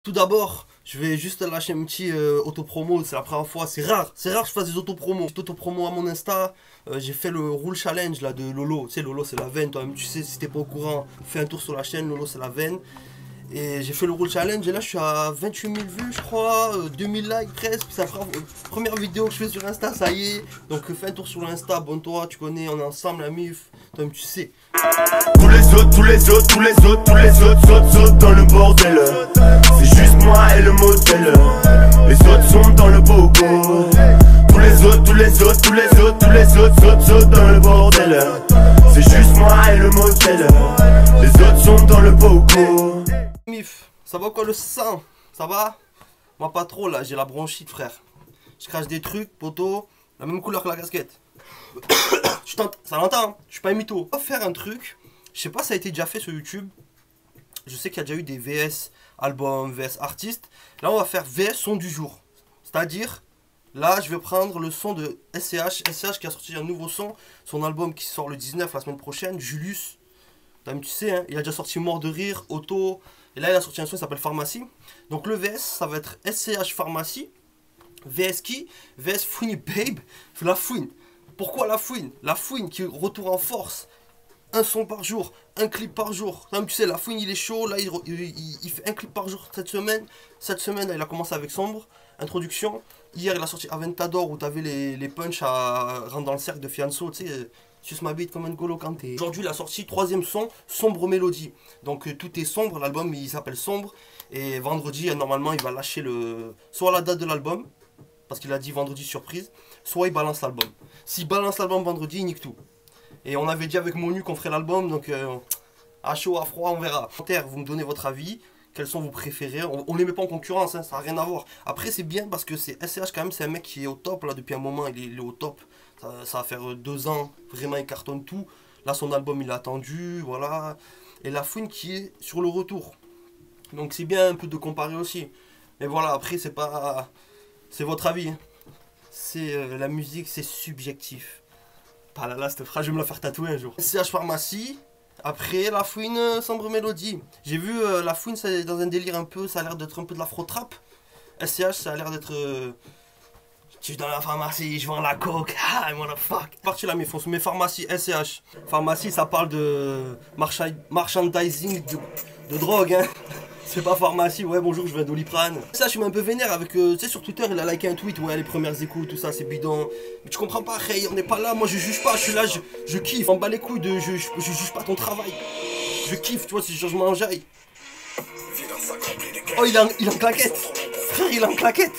Tout d'abord, je vais juste lâcher un petit auto-promo, c'est la première fois, c'est rare que je fasse des auto-promos. Petit auto-promo à mon Insta, j'ai fait le Rule Challenge là de Lolo, tu sais Lolo c'est la veine, toi-même tu sais si t'es pas au courant, fais un tour sur la chaîne, Lolo c'est la veine. Et j'ai fait le Rule Challenge et là je suis à 28 000 vues je crois, 2000 likes presque, c'est la première vidéo que je fais sur Insta, ça y est. Donc fais un tour sur l'Insta, abonne-toi, tu connais, on est ensemble la mif, toi-même tu sais. Tous les autres sautent dans le bordel. C'est juste moi et le modèle. Les autres sont dans le bogo. Tous les autres sautent dans le bordel. C'est juste moi et le modèle. Les autres sont dans le bogo. Mif, ça va quoi le sang? Ça va? Moi pas trop là, j'ai la bronchite frère. Je crache des trucs, poteau, la même couleur que la casquette. Ça l'entend, hein, je suis pas un mytho. On va faire un truc, je sais pas si ça a été déjà fait sur YouTube. Je sais qu'il y a déjà eu des VS albums, VS artistes. Là on va faire VS son du jour. C'est-à-dire, là je vais prendre le son de SCH. SCH qui a sorti un nouveau son album qui sort le 19 la semaine prochaine, Julius. Tu sais, hein, il a déjà sorti Mort de Rire, Auto. Et là il a sorti un son qui s'appelle Pharmacie. Donc le VS ça va être SCH Pharmacie. VS qui? VS Fouine Babe. La fouine. Pourquoi la fouine? La fouine qui retourne en force. Un son par jour, un clip par jour. Comme tu sais, la fouine il est chaud. Là il fait un clip par jour cette semaine. Cette semaine là, il a commencé avec Sombre. Introduction. Hier il a sorti Aventador où t'avais les punchs à rentrer dans le cercle de Fianso. Tu sais, suce ma bite comme un Golo Kanté. Aujourd'hui il a sorti troisième son, Sombre Mélodie. Donc tout est sombre. L'album il s'appelle Sombre. Et vendredi normalement il va lâcher soit la date de l'album. Parce qu'il a dit vendredi surprise, soit il balance l'album. S'il balance l'album vendredi, il nique tout. Et on avait dit avec Monu qu'on ferait l'album, donc à chaud, à froid, on verra. Vous me donnez votre avis, quels sont vos préférés. On les met pas en concurrence, hein, ça n'a rien à voir. Après c'est bien parce que c'est SCH quand même, c'est un mec qui est au top là depuis un moment, il est au top. Ça va faire 2 ans, vraiment il cartonne tout. Là son album il est attendu, voilà. Et la fouine qui est sur le retour. Donc c'est bien un peu de comparer aussi. Mais voilà, après c'est pas... C'est votre avis. Hein. C'est la musique, c'est subjectif. Pas là, cette phrase, je vais me la faire tatouer un jour. SCH Pharmacie. Après, la fouine, Sombre Mélodie. J'ai vu la fouine, c'est dans un délire un peu, ça a l'air d'être un peu de l'afro-trap. SCH, ça a l'air d'être... Je suis dans la pharmacie, je vends la coke. Ah, motherfuck. Parti là, mes pharmacies, SCH. Pharmacie, ça parle de merchandising de drogue, hein. C'est pas pharmacie, ouais bonjour je viens d'Oliprane. Ça je suis un peu vénère avec, tu sais sur Twitter il a liké un tweet, ouais les premières écoutes, tout ça c'est bidon. Mais tu comprends pas, hey, on n'est pas là, moi je juge pas, je suis là, je kiffe, on bat les couilles de, je juge pas ton travail. Je kiffe, tu vois, si je m'enjaille. Oh il est en claquette, frère il est en claquette.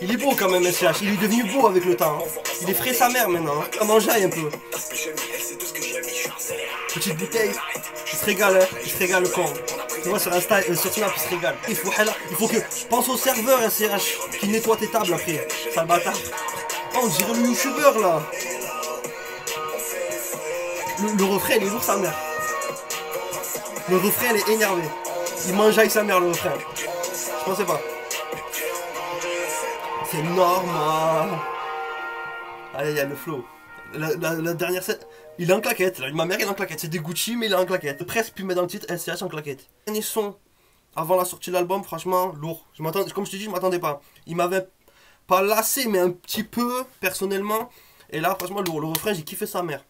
Il est beau quand même SCH, il est devenu beau avec le temps. Hein. Il est frais sa mère maintenant, hein. On m'enjaille un peu. Petite bouteille, il se régale, hein. Il se régale le con. Tu vois sur Insta, sur Snap, il se régale. Il faut que. Pense au serveur SCH qui nettoie tes tables après. Sale bâtard. Oh, on dirait le youtubeur là. Le refrain il est lourd sa mère. Le refrain il est énervé. Il m'enjaille sa mère le refrain. Je pensais pas. C'est normal. Allez, il y a le flow. La dernière scène, il est en claquette, là. Ma mère est en claquette, c'est des Gucci mais il est en claquette. Presque pu mettre dans le titre SCH en claquette. Dernier son, avant la sortie de l'album, franchement, lourd. Comme je te dis, je m'attendais pas. Il m'avait pas lassé, mais un petit peu, personnellement. Et là, franchement, lourd. Le refrain, j'ai kiffé sa mère.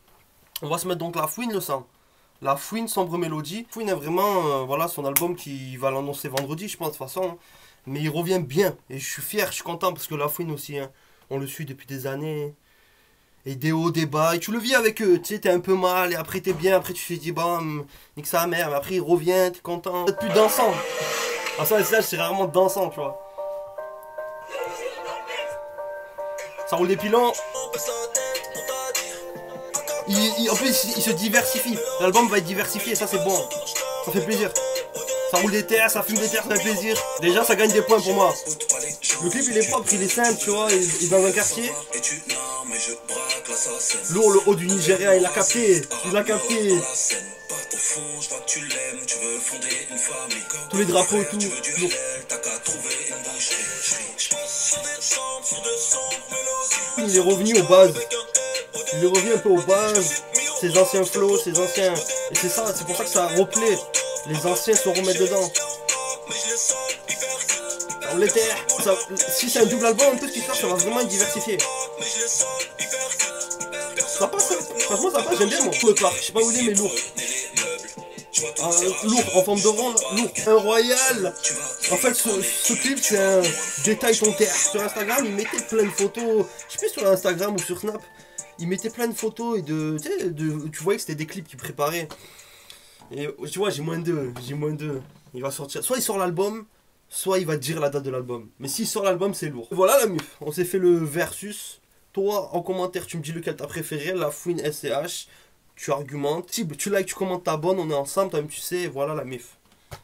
On va se mettre donc la fouine, le sang. La fouine, Sombre Mélodie. Fouine est vraiment, voilà, son album qui va l'annoncer vendredi, je pense, de toute façon. Hein. Mais il revient bien. Et je suis fier, je suis content parce que la fouine aussi, hein, on le suit depuis des années. Et des hauts, des bas, et tu le vis avec eux, tu sais, t'es un peu mal, et après t'es bien, après tu te dis, bah, nique sa mère, mais après il revient, t'es content. C'est plus dansant. Ah ça, c'est rarement dansant, tu vois. Ça roule des pilons. En plus, il se diversifie. L'album va être diversifié, ça c'est bon. Ça fait plaisir. Ça roule des terres, ça fume des terres, ça fait plaisir. Déjà, ça gagne des points pour moi. Le clip il est propre, il est simple, tu vois, il est dans un quartier. Lourd, le haut du Nigeria, il l'a capté, il l'a capté. Tous les drapeaux et tout. Lourd. Il est revenu aux bases. Il est revenu un peu aux bases. ses anciens flows, ses anciens... Et c'est ça, c'est pour ça que ça replaît. Les anciens se remettent dedans. On l'était. Si c'est un double album, un peu ce qui se passe, ça va vraiment être diversifié. Ça passe, hein. Franchement ça passe, j'aime bien moi. Le Clark, je sais pas où il est mais lourd. Lourd, en forme de rond, lourd. Un royal. En fait ce clip c'est un détail ton terre. Sur Instagram il mettait plein de photos. Je sais plus sur Instagram ou sur Snap. Il mettait plein de photos et tu voyais que c'était des clips qu'il préparait. Et tu vois j'ai moins deux. Il va sortir, soit il sort l'album, soit il va dire la date de l'album. Mais s'il sort l'album c'est lourd. Voilà la muf, on s'est fait le versus. Toi, en commentaire, tu me dis lequel t'as préféré, La Fouine, SCH. Tu argumentes. Tu likes, tu commentes, t'abonnes, on est ensemble, toi-même tu sais, voilà la mif.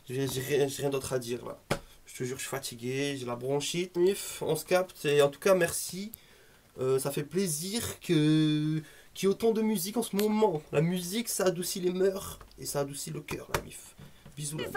J'ai rien d'autre à dire, là. Je te jure, je suis fatigué, j'ai la bronchite. Mif, on se capte, et en tout cas, merci. Ça fait plaisir qu'il y ait autant de musique en ce moment. La musique, ça adoucit les mœurs, et ça adoucit le cœur, la mif. Bisous. La mif.